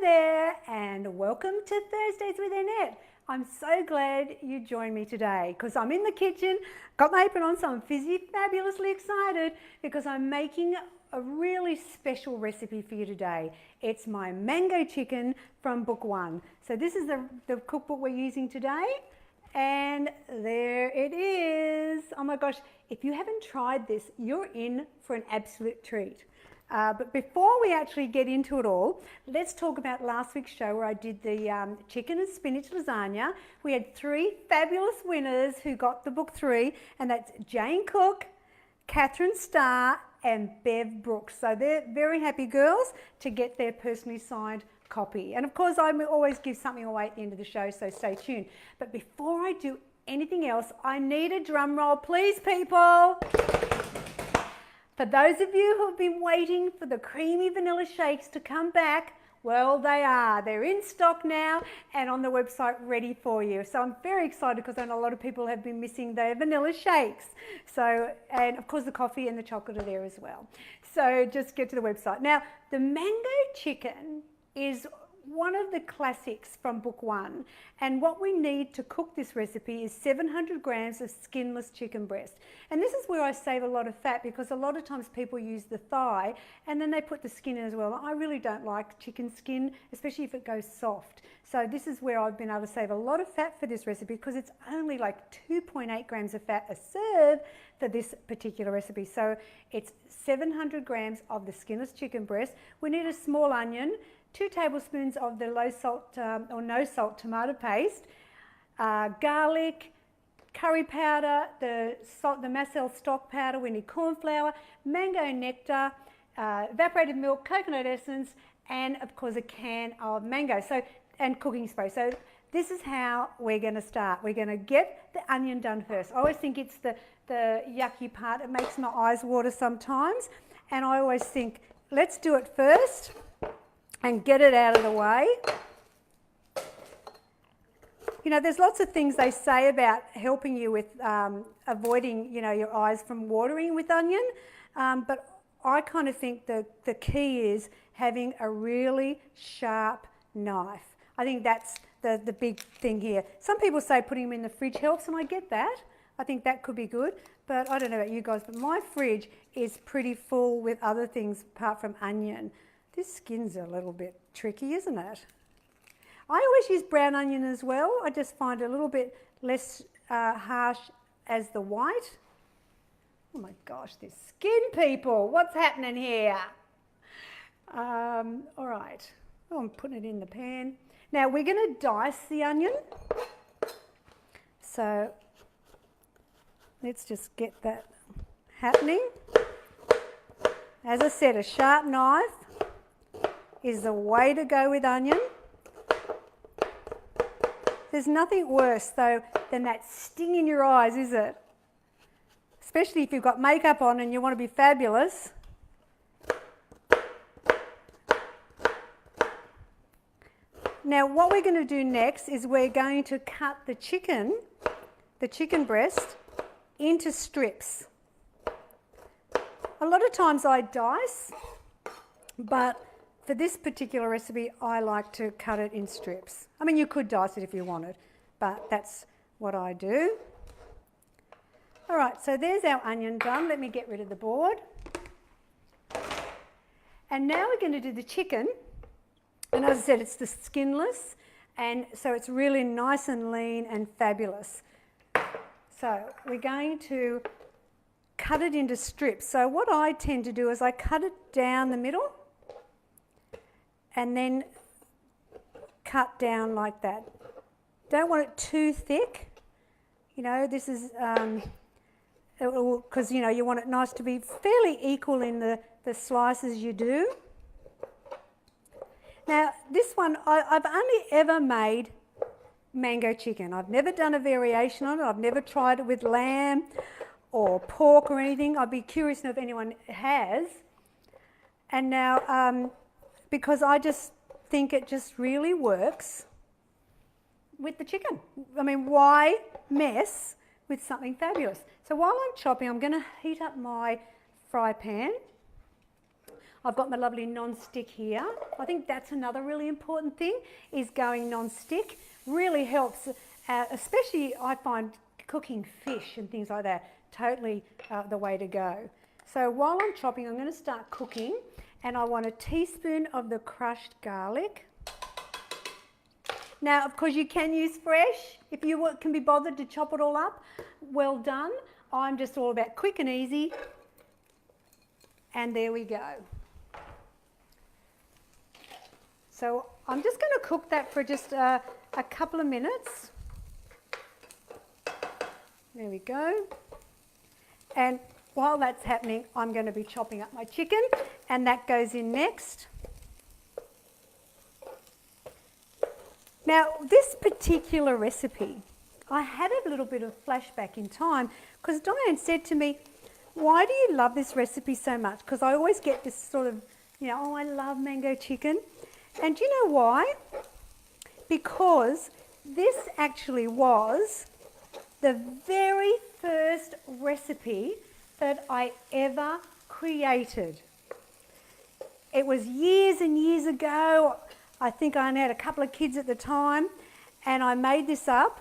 there and welcome to Thursdays with Annette. I'm so glad you joined me today because I'm in the kitchen, got my apron on, so I'm fabulously excited because I'm making a really special recipe for you today. It's my mango chicken from book 1. So this is the cookbook we're using today, and there it is. Oh my gosh, if you haven't tried this, you're in for an absolute treat. But before we actually get into it all, let's talk about last week's show where I did the chicken and spinach lasagna. We had 3 fabulous winners who got the book 3, and that's Jane Cook, Catherine Starr, and Bev Brooks. So they're very happy girls to get their personally signed copy. And of course, I always give something away at the end of the show, so stay tuned. But before I do anything else, I need a drum roll, please, people. For those of you who have been waiting for the creamy vanilla shakes to come back, well, they are. They're in stock now and on the website ready for you. So I'm very excited because I know a lot of people have been missing their vanilla shakes. So, and of course the coffee and the chocolate are there as well. So just get to the website. Now, the mango chicken is one of the classics from book 1, and what we need to cook this recipe is 700 grams of skinless chicken breast. And this is where I save a lot of fat because a lot of times people use the thigh and then they put the skin in as well. I really don't like chicken skin, especially if it goes soft. So this is where I've been able to save a lot of fat for this recipe because it's only like 2.8 grams of fat a serve for this particular recipe. So it's 700 grams of the skinless chicken breast. We need a small onion, 2 tablespoons of the low salt or no salt tomato paste, garlic, curry powder, the Marcel stock powder, we need corn flour, mango nectar, evaporated milk, coconut essence, and of course a can of mango, and cooking spray. So this is how we're going to start. We're going to get the onion done first. I always think it's the yucky part. It makes my eyes water sometimes, and I always think, let's do it first and get it out of the way. You know, there's lots of things they say about helping you with avoiding, you know, your eyes from watering with onion, but I kind of think the key is having a really sharp knife. I think that's the big thing here. Some people say putting them in the fridge helps, and I get that. I think that could be good, but I don't know about you guys, but my fridge is pretty full with other things apart from onion. This skin's a little bit tricky, isn't it? I always use brown onion as well. I just find it a little bit less harsh as the white. Oh my gosh, this skin, people. What's happening here? All right. Oh, I'm putting it in the pan. Now we're going to dice the onion. So let's just get that happening. As I said, a sharp knife is the way to go with onion. There's nothing worse though than that sting in your eyes, is it? Especially if you've got makeup on and you want to be fabulous. Now what we're going to do next is we're going to cut the chicken breast into strips. A lot of times I dice, but for this particular recipe, I like to cut it in strips. I mean, you could dice it if you wanted, but that's what I do. All right, so there's our onion done. Let me get rid of the board. And now we're going to do the chicken. And as I said, it's the skinless, and so it's really nice and lean and fabulous. So we're going to cut it into strips. So what I tend to do is I cut it down the middle and then cut down like that. Don't want it too thick. You know, this is, because, you know, you want it nice to be fairly equal in the slices you do. Now, this one, I've only ever made mango chicken. I've never done a variation on it. I've never tried it with lamb or pork or anything. I'd be curious to know if anyone has. And now, because I just think it just really works with the chicken. I mean, why mess with something fabulous? So while I'm chopping, I'm going to heat up my fry pan. I've got my lovely non-stick here. I think that's another really important thing, is going non-stick. Really helps, especially I find cooking fish and things like that, totally the way to go. So while I'm chopping, I'm going to start cooking, and I want a teaspoon of the crushed garlic. Now, of course, you can use fresh. If you can be bothered to chop it all up, well done. I'm just all about quick and easy. And there we go. So I'm just going to cook that for just a couple of minutes. There we go. And while that's happening, I'm going to be chopping up my chicken, and that goes in next. Now, this particular recipe, I had a little bit of flashback in time, because Diane said to me, why do you love this recipe so much? Because I always get this sort of, oh, I love mango chicken. And do you know why? Because this actually was the very first recipe that I ever created. It was years and years ago. I think I only had a couple of kids at the time, and I made this up.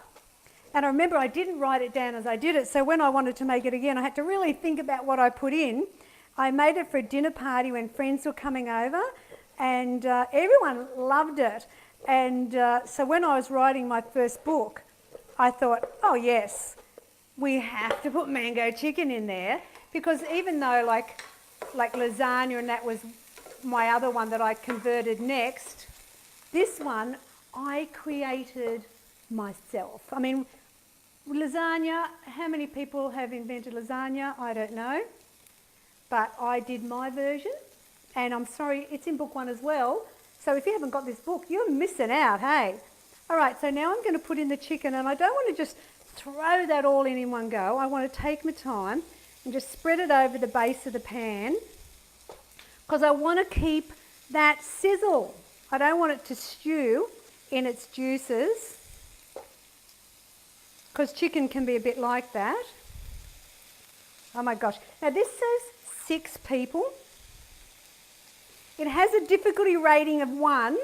And I remember I didn't write it down as I did it, so when I wanted to make it again, I had to really think about what I put in. I made it for a dinner party when friends were coming over, and everyone loved it. And so when I was writing my first book, I thought, oh yes, we have to put mango chicken in there, because even though like lasagna, and that was my other one that I converted next, this one I created myself. I mean, lasagna, how many people have invented lasagna? I don't know. But I did my version, and I'm sorry, it's in book 1 as well. So if you haven't got this book, you're missing out, hey? All right, so now I'm going to put in the chicken, and I don't want to just throw that all in one go. I want to take my time and just spread it over the base of the pan, because I want to keep that sizzle. I don't want it to stew in its juices, because chicken can be a bit like that. Oh my gosh. Now this says 6 people. It has a difficulty rating of 1,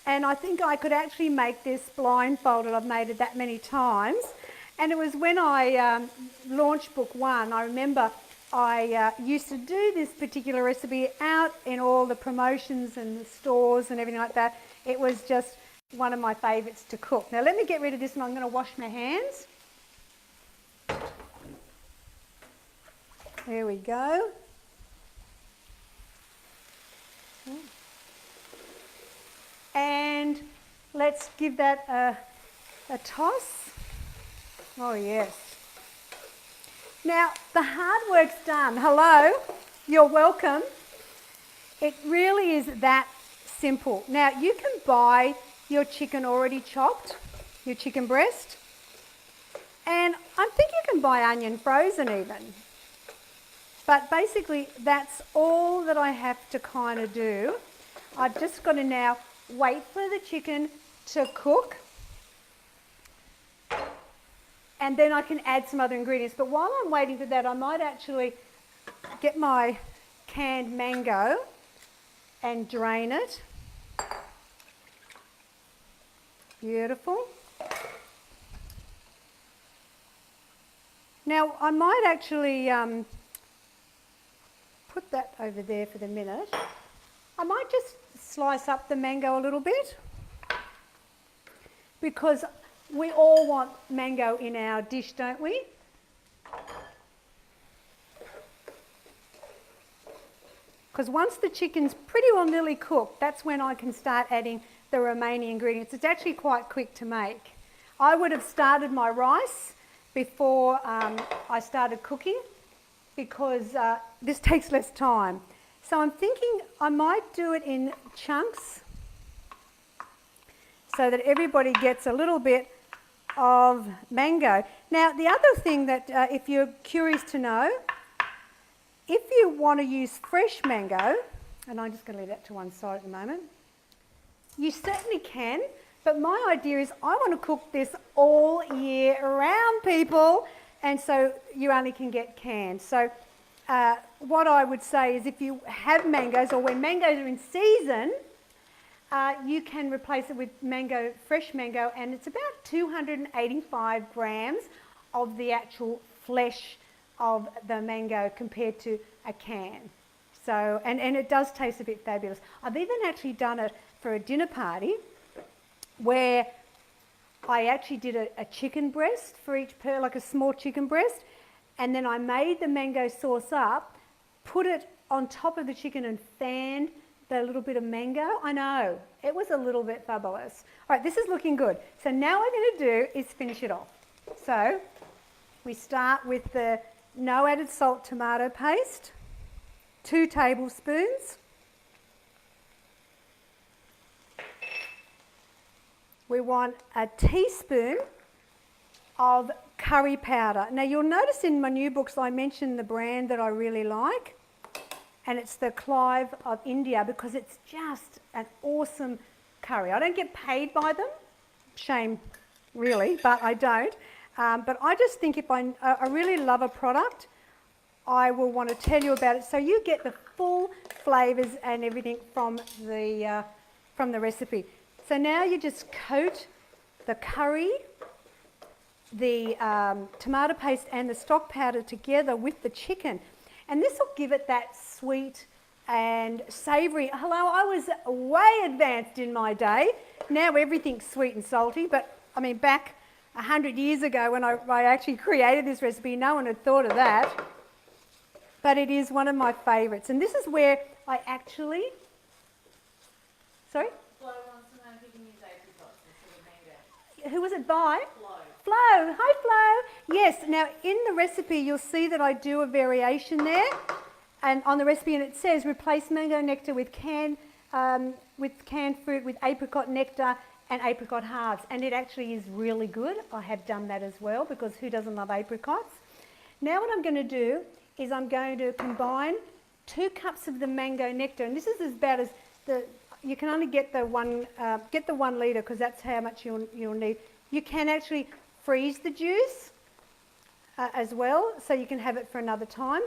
and I think I could actually make this blindfolded. I've made it that many times. And it was when I launched book 1, I remember I used to do this particular recipe out in all the promotions and the stores and everything like that. It was just one of my favourites to cook. Now let me get rid of this, and I'm going to wash my hands. There we go. And let's give that a toss. Oh yes. Now the hard work's done. Hello, you're welcome. It really is that simple. Now you can buy your chicken already chopped, your chicken breast, and I think you can buy onion frozen even. But basically that's all that I have to kind of do. I've just got to now wait for the chicken to cook, and then I can add some other ingredients. But while I'm waiting for that, I might actually get my canned mango and drain it. Beautiful. Now I might actually put that over there for the minute. I might just slice up the mango a little bit, because we all want mango in our dish, don't we? Because once the chicken's pretty well nearly cooked, that's when I can start adding the remaining ingredients. It's actually quite quick to make. I would have started my rice before I started cooking, because this takes less time. So I'm thinking I might do it in chunks so that everybody gets a little bit of mango. Now the other thing that if you're curious to know, if you want to use fresh mango, and I'm just going to leave that to one side at the moment, you certainly can, but my idea is I want to cook this all year round, people, and so you only can get canned. So what I would say is if you have mangoes or when mangoes are in season, you can replace it with fresh mango, and it's about 285 grams of the actual flesh of the mango compared to a can. So, and it does taste a bit fabulous. I've even actually done it for a dinner party where I actually did a chicken breast for each like a small chicken breast, and then I made the mango sauce up, put it on top of the chicken and fanned the little bit of mango. I know, it was a little bit fabulous. All right, this is looking good. So now what I'm going to do is finish it off. So we start with the no added salt tomato paste, 2 tablespoons. We want a teaspoon of curry powder. Now you'll notice in my new books I mention the brand that I really like, and it's the Clive of India, because it's just an awesome curry. I don't get paid by them, shame really, but I don't. But I just think if I really love a product, I will want to tell you about it so you get the full flavours and everything from the recipe. So now you just coat the curry, the tomato paste and the stock powder together with the chicken. And this will give it that sweet and savoury. Hello, I was way advanced in my day. Now everything's sweet and salty, but I mean back 100 years ago when I actually created this recipe, no one had thought of that. But it is one of my favourites. And this is where I actually... Sorry? Flo wants to know if you can use apricots instead of mango. Who was it by? Flo. Flo. Hi, Flo. Yes, now in the recipe you'll see that I do a variation there. And on the recipe, and it says replace mango nectar with canned fruit with apricot nectar and apricot halves. And it actually is really good. I have done that as well, because who doesn't love apricots? Now what I'm going to do is I'm going to combine 2 cups of the mango nectar, and this is about as you can only get the 1 litre, because that's how much you'll need. You can actually freeze the juice as well, so you can have it for another time.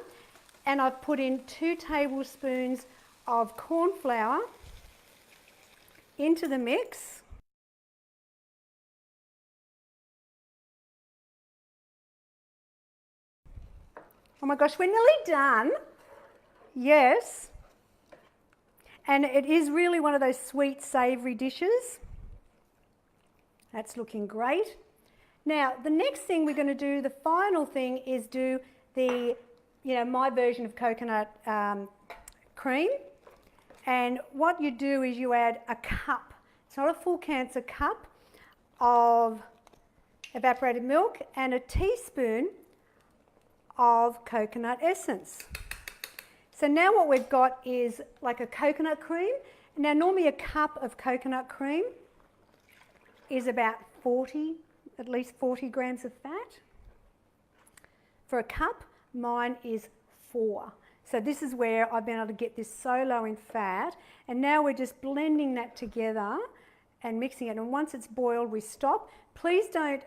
And I've put in 2 tablespoons of corn flour into the mix. Oh my gosh, we're nearly done. Yes. And it is really one of those sweet, savoury dishes. That's looking great. Now, the next thing we're going to do, the final thing, is do the, my version of coconut cream. And what you do is you add a cup, it's not a full can, it's a cup of evaporated milk and a teaspoon of coconut essence. So now what we've got is like a coconut cream. Now normally a cup of coconut cream is about at least 40 grams of fat. For a cup, mine is 4. So this is where I've been able to get this so low in fat. And now we're just blending that together and mixing it. And once it's boiled, we stop. Please don't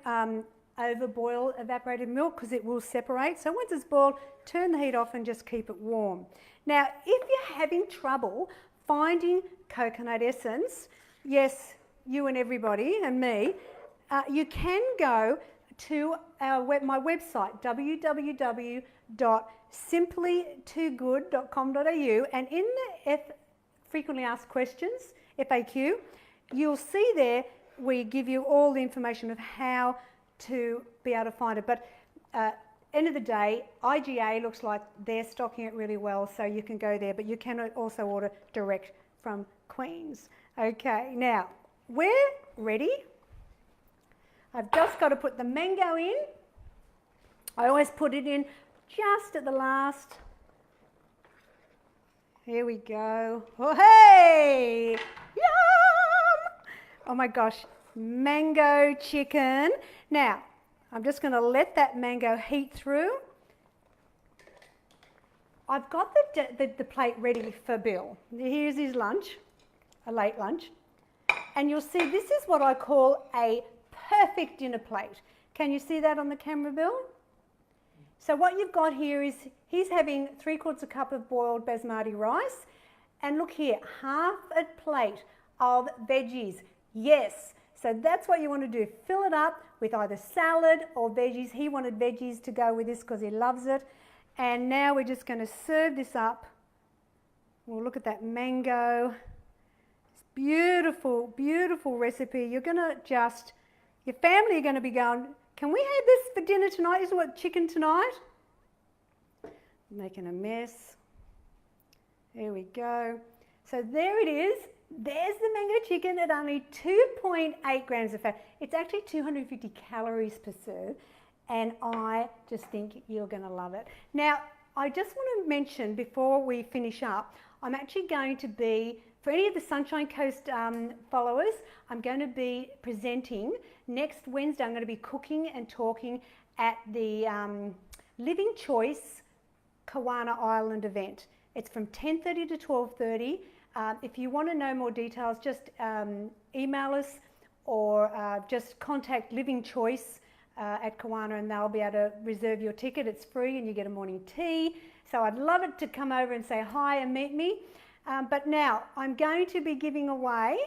overboil evaporated milk, because it will separate. So once it's boiled, turn the heat off and just keep it warm. Now, if you're having trouble finding coconut essence, yes, you and everybody and me, you can go to my website, www.simplytoogood.com.au, and in the frequently asked questions, FAQ, you'll see there we give you all the information of how to be able to find it. But end of the day, IGA looks like they're stocking it really well, so you can go there, but you can also order direct from Queens. Okay, now we're ready. I've just got to put the mango in. I always put it in just at the last. Here we go. Oh, hey! Yum! Oh my gosh, mango chicken. Now, I'm just going to let that mango heat through. I've got the plate ready for Bill. Here's his lunch, a late lunch. And you'll see this is what I call a perfect dinner plate. Can you see that on the camera, Bill? So what you've got here is he's having 3/4 cup of boiled basmati rice. And look here, half a plate of veggies. Yes, so that's what you want to do. Fill it up with either salad or veggies. He wanted veggies to go with this because he loves it. And now we're just going to serve this up. We'll look at that mango. It's beautiful, beautiful recipe. You're going to just, your family are going to be going, can we have this for dinner tonight? Is what, chicken tonight? Making a mess. There we go. So there it is. There's the mango chicken at only 2.8 grams of fat. It's actually 250 calories per serve, and I just think you're going to love it. Now, I just want to mention before we finish up, I'm actually going to be, for any of the Sunshine Coast followers, I'm going to be presenting next Wednesday. I'm going to be cooking and talking at the Living Choice Kawana Island event. It's from 10:30 to 12:30. If you want to know more details, just email us or just contact Living Choice at Kawana, and they'll be able to reserve your ticket. It's free and you get a morning tea. So I'd love it to come over and say hi and meet me. But now I'm going to be giving away,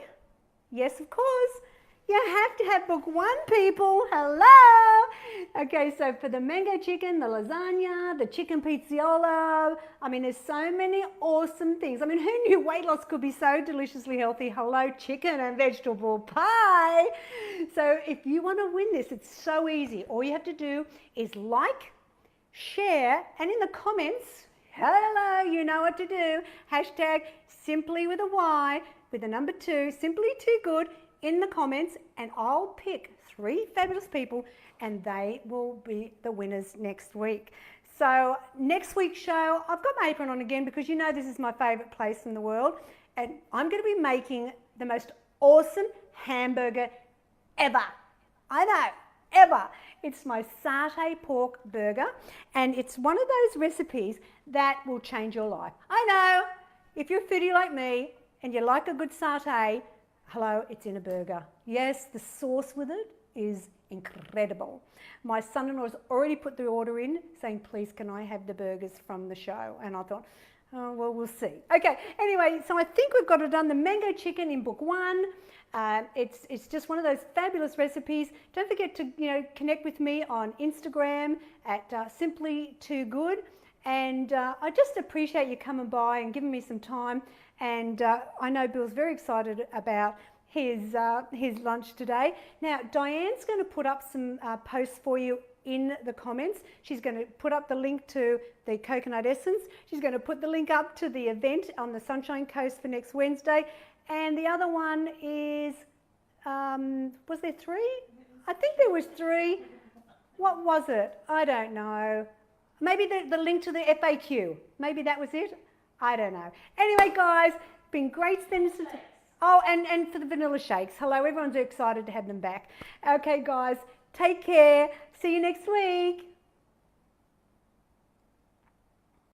yes, of course, you have to have book one, people. Hello. Okay, so for the mango chicken, the lasagna, the chicken pizziola, I mean, there's so many awesome things. I mean, who knew weight loss could be so deliciously healthy? Hello, chicken and vegetable pie. So if you want to win this, it's so easy. All you have to do is like, share, and in the comments, hello, you know what to do. Hashtag Symply with a Y, with the number 2, Simply Too Good, in the comments, and I'll pick 3 fabulous people and they will be the winners next week. So next week's show, I've got my apron on again because you know this is my favourite place in the world, and I'm going to be making the most awesome hamburger ever. I know, ever. It's my satay pork burger, and it's one of those recipes that will change your life. I know, if you're a foodie like me and you like a good satay, hello, it's in a burger. Yes, the sauce with it is incredible. My son-in-law has already put the order in saying, please, can I have the burgers from the show? And I thought, oh, well, we'll see. Okay, anyway, so I think we've got it done. The mango chicken in book 1. It's just one of those fabulous recipes. Don't forget to connect with me on Instagram at Simply Too Good. And I just appreciate you coming by and giving me some time. And I know Bill's very excited about his lunch today. Now, Diane's going to put up some posts for you in the comments. She's going to put up the link to the coconut essence. She's going to put the link up to the event on the Sunshine Coast for next Wednesday. And the other one is, was there 3? I think there was 3. What was it? I don't know. Maybe the link to the FAQ. Maybe that was it. I don't know. Anyway, guys, been great spending some time. Oh, and for the vanilla shakes. Hello, everyone's excited to have them back. Okay, guys, take care. See you next week.